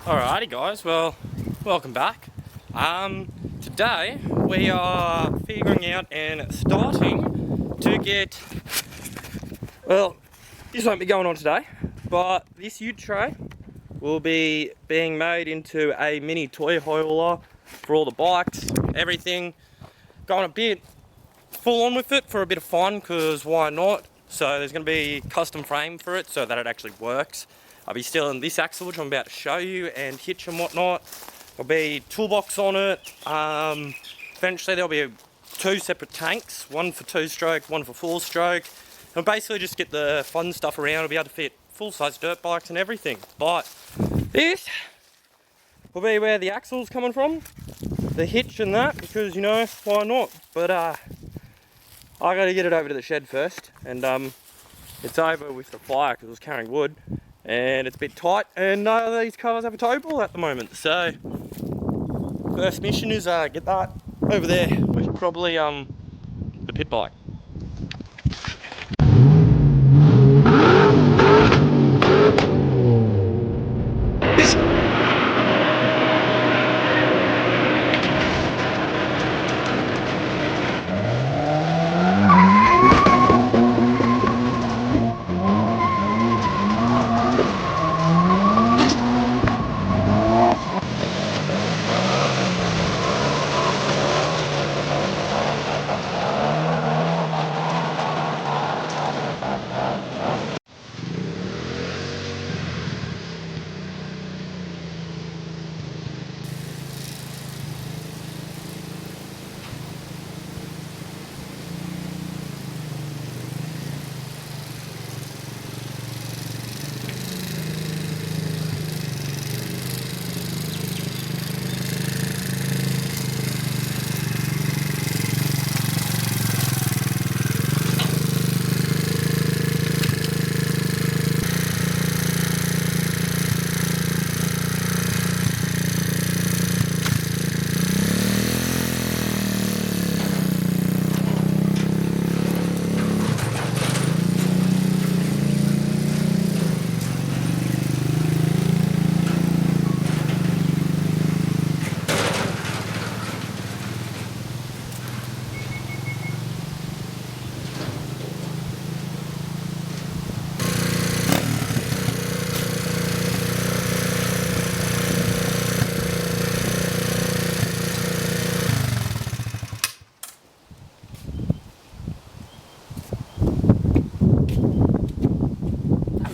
Alrighty guys, well, welcome back. Today we are figuring out and starting to get, well, this won't be going on today, but this ute tray will be being made into a mini toy hauler for all the bikes, everything. Going a bit full on with it for a bit of fun, because why not? So there's going to be custom frame for it so that it actually works. I'll be stealing this axle which I'm about to show you and hitch and whatnot. There'll be toolbox on it. Eventually there'll be two separate tanks, one for 2-stroke, one for 4-stroke. And basically just get the fun stuff around. It'll be able to fit full-size dirt bikes and everything. But this will be where the axle's coming from, the hitch and that, because you know, why not? But I gotta get it over to the shed first, and it's over with the fire because it was carrying wood. And it's a bit tight, and none of these cars have a tow ball at the moment. So, first mission is get that over there, which is probably the pit bike.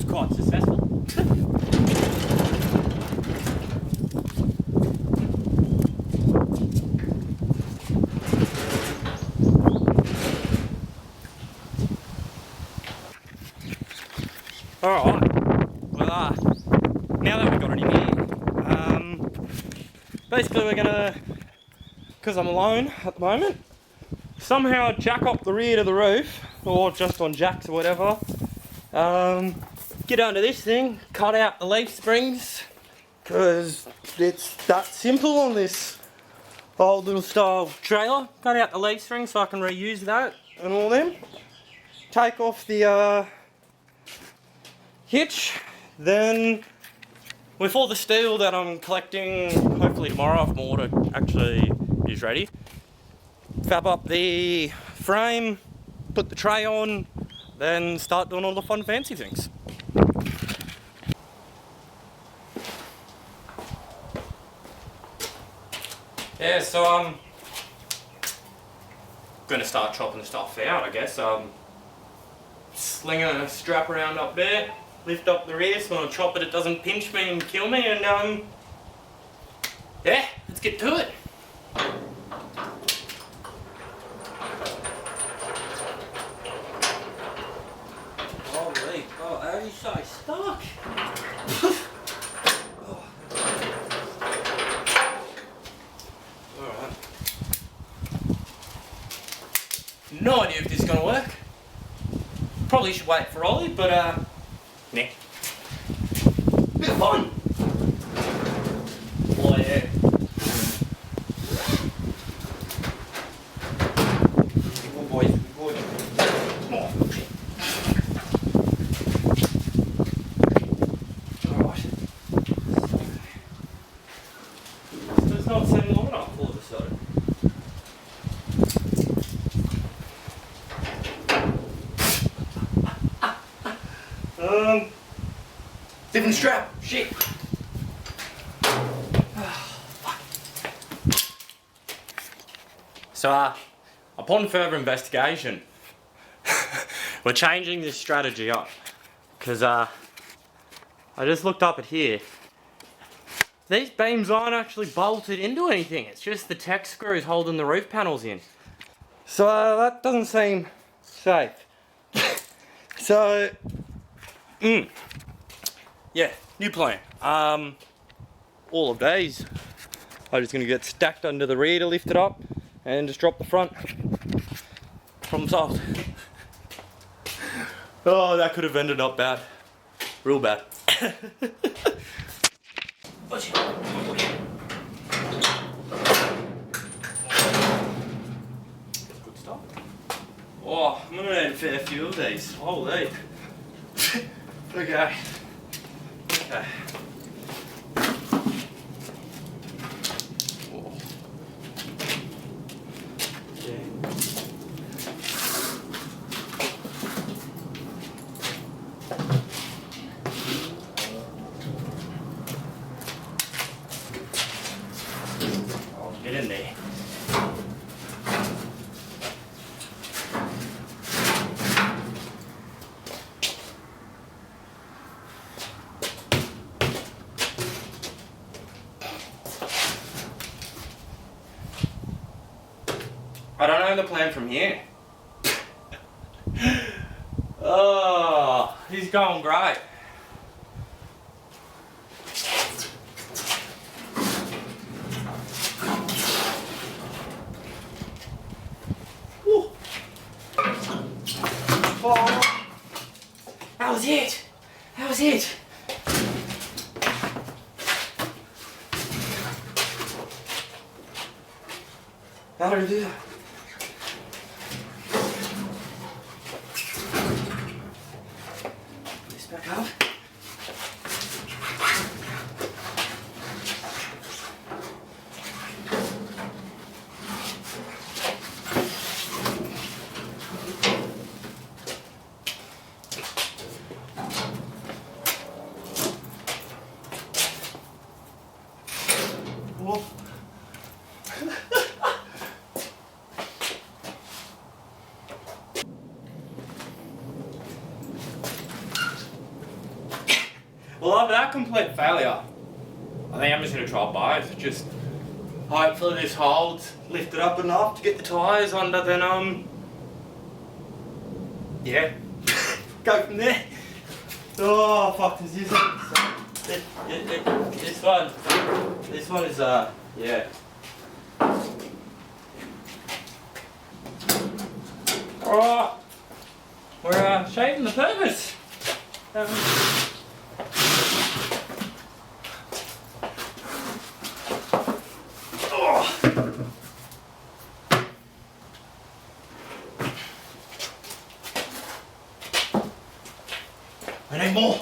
Quite successful. Alright, well now that we've got it in here, basically we're gonna, because I'm alone at the moment, somehow jack up the rear to the roof, or just on jacks or whatever. Get under this thing, cut out the leaf springs, because it's that simple on this old little style trailer. Cut out the leaf springs so I can reuse that and all them. Take off the hitch, then with all the steel that I'm collecting, hopefully tomorrow if my order actually is ready, fab up the frame, put the tray on, then start doing all the fun fancy things. Yeah, so I'm gonna start chopping stuff out, I guess. Slinging a strap around up there, lift up the rear so when I chop it, it doesn't pinch me and kill me, and yeah, let's get to it. Holy, oh, how are you so stuck? No idea if this is going to work. Probably should wait for Ollie, but nah. Bit of fun. Oh yeah. Good boy, good boy. Come on. Alright. the strap. Shit. So, upon further investigation, we're changing this strategy up. Because, I just looked up at here. These beams aren't actually bolted into anything. It's just the tech screws holding the roof panels in. So, that doesn't seem safe. So, yeah, new plan. All of these are just going to get stacked under the rear to lift it up and just drop the front. Problem solved. Oh, that could have ended up bad. Real bad. Good stuff. Oh, I'm gonna need a fair few of these. Holy. Okay. Okay. Oh. Yeah. Oh, get in there. I don't know the plan from here. Oh, he's going great. Woo. Oh, that was it. That was it. That'll do. This back up. Whoa. Well, after that complete failure, I think I'm just going to try both. Just hopefully this holds, lift it up enough to get the tyres under, then yeah, go from there. Oh fuck, this is this one is yeah. Alright, we're shaping the purpose. I need more.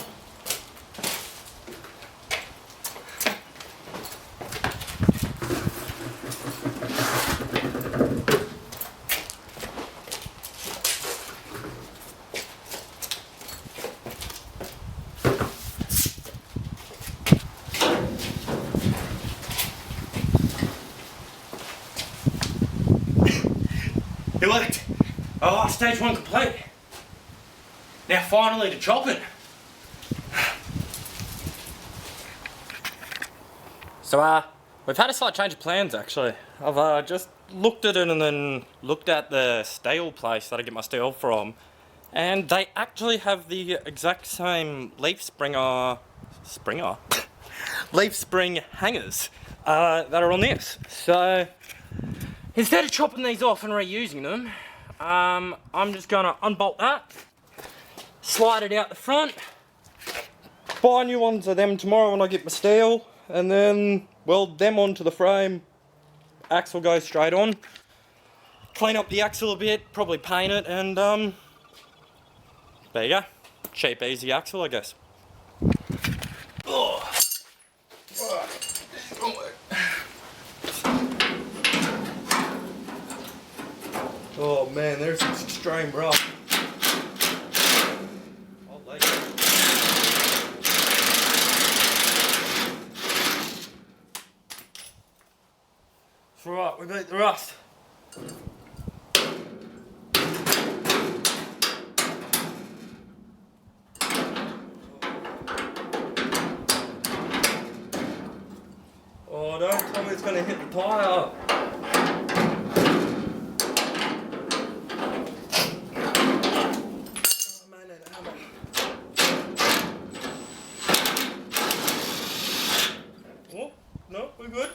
It worked. Oh, stage one complete. Now finally to chopping. So we've had a slight change of plans actually. I've just looked at it and then looked at the steel place that I get my steel from, and they actually have the exact same leaf spring hangers that are on this. So instead of chopping these off and reusing them, I'm just gonna unbolt that, slide it out the front, buy new ones of them tomorrow when I get my steel, and then weld them onto the frame. Axle goes straight on. Clean up the axle a bit, probably paint it, and there you go. Cheap, easy axle, I guess. Oh. Oh man, there's some extreme rough. It's alright, we beat the rust. Oh, don't tell me it's gonna hit the tyre. Oh, no, we're good.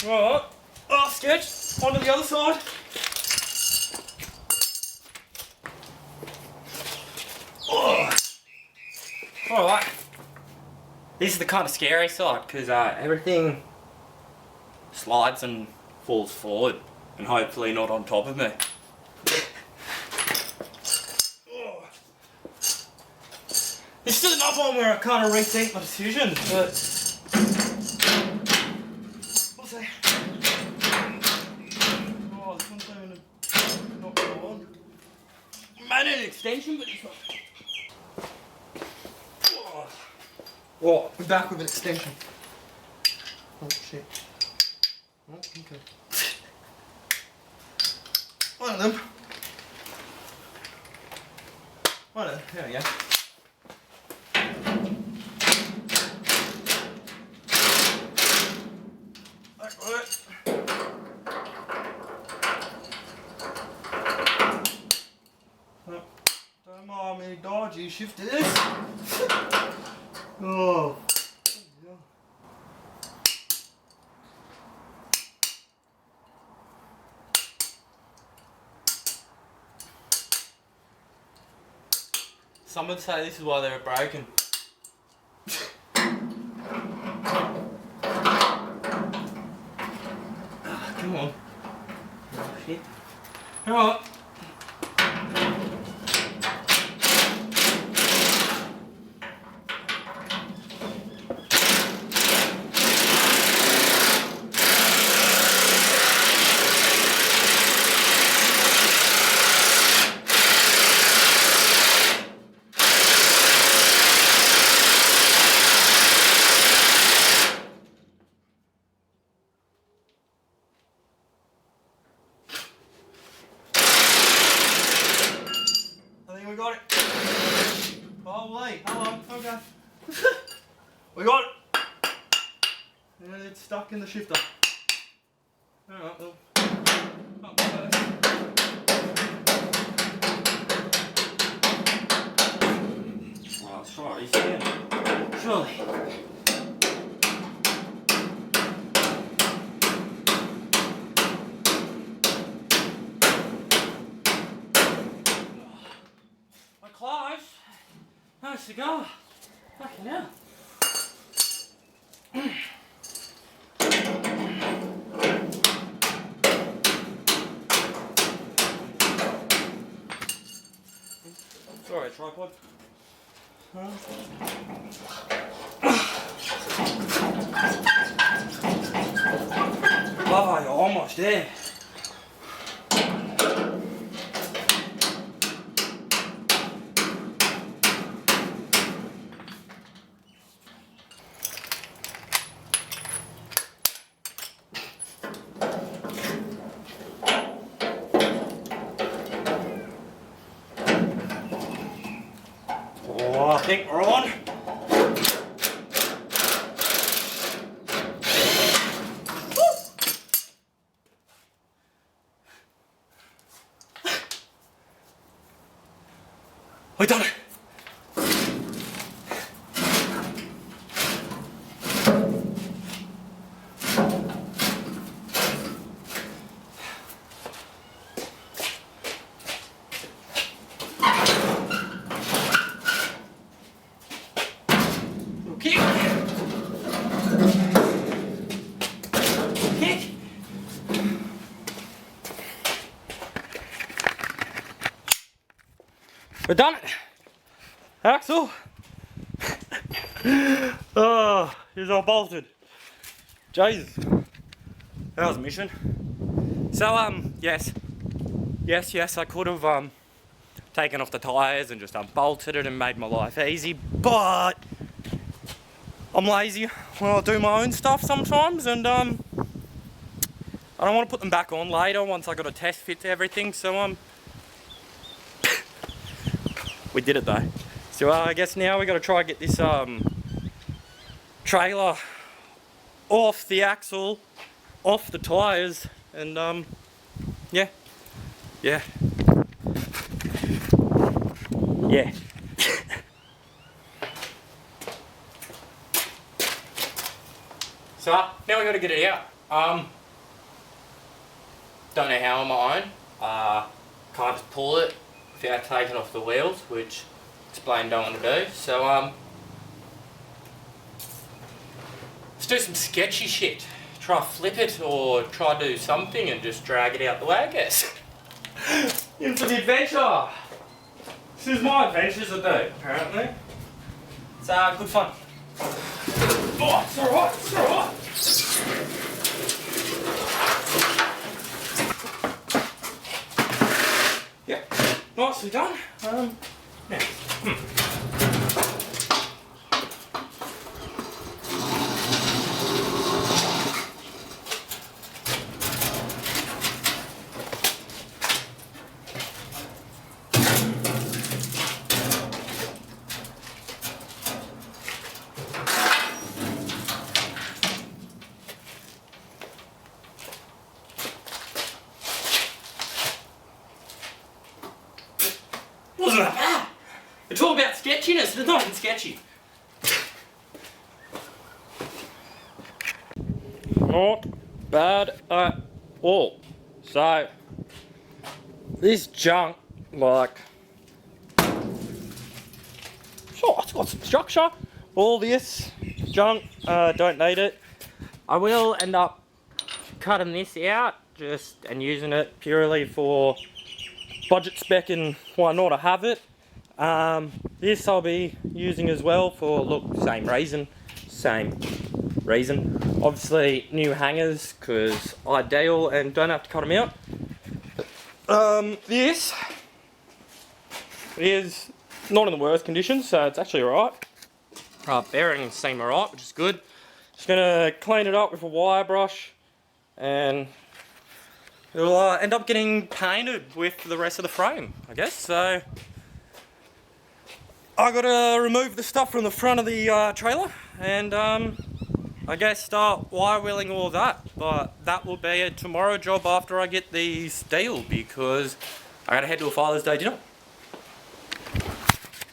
Alright. Oh, sketch. Onto the other side. Oh. Alright. This is the kind of scary side because everything slides and falls forward and hopefully not on top of me. Oh. There's still another one where I kind of rethink my decision, but we'll see. Oh, this one's even not going on. Made an extension, but this one. Oh, we're back with an extension. Oh shit. Oh, okay. One of them. One of them. There we go. That got it. No, don't mind me dodgy shifters. Oh. Some would say this is why they were broken. Come on. Oh, shit. Alright. We got it. Holy, hello, okay. We got it. And it's stuck in the shifter. Alright, well. Well, let's try this again. Surely. Close. No cigar. Fucking hell. Sorry, tripod. Oh, you're almost there. Oh, I think we're on. We done it. Kick. Kick. We're done it. Axle. Oh, he's all bolted. Jesus. That was a mission. So, yes, I could have, taken off the tyres and just unbolted it and made my life easy, but I'm lazy. Well, I do my own stuff sometimes, and I don't want to put them back on later once I got a test fit to everything, so we did it though. So I guess now we got to try and get this trailer off the axle, off the tyres, and yeah. So now we got to get it out. Don't know how on my own. Can't just pull it without taking off the wheels, which explain don't want to do. So let's do some sketchy shit. Try flip it or try do something and just drag it out the way, I guess. In for the adventure. This is my adventures I do, apparently. It's good fun. Oh, it's alright, it's alright. Yeah, nicely done. Yeah. Wasn't that bad? It's all about sketchiness, it's not even sketchy. Not bad at all. So, this junk, like, sure, it's got some structure. All this junk, don't need it. I will end up cutting this out and using it purely for budget spec and why not, I have it. This I'll be using as well for, look, same reason. Obviously new hangers because ideal and don't have to cut them out. This is not in the worst condition, so it's actually alright. Bearings seem alright, which is good. Just gonna clean it up with a wire brush and it'll end up getting painted with the rest of the frame, I guess. So I gotta remove the stuff from the front of the trailer and I guess start wire wheeling all that. But that will be a tomorrow job after I get the steel because I gotta head to a Father's Day dinner.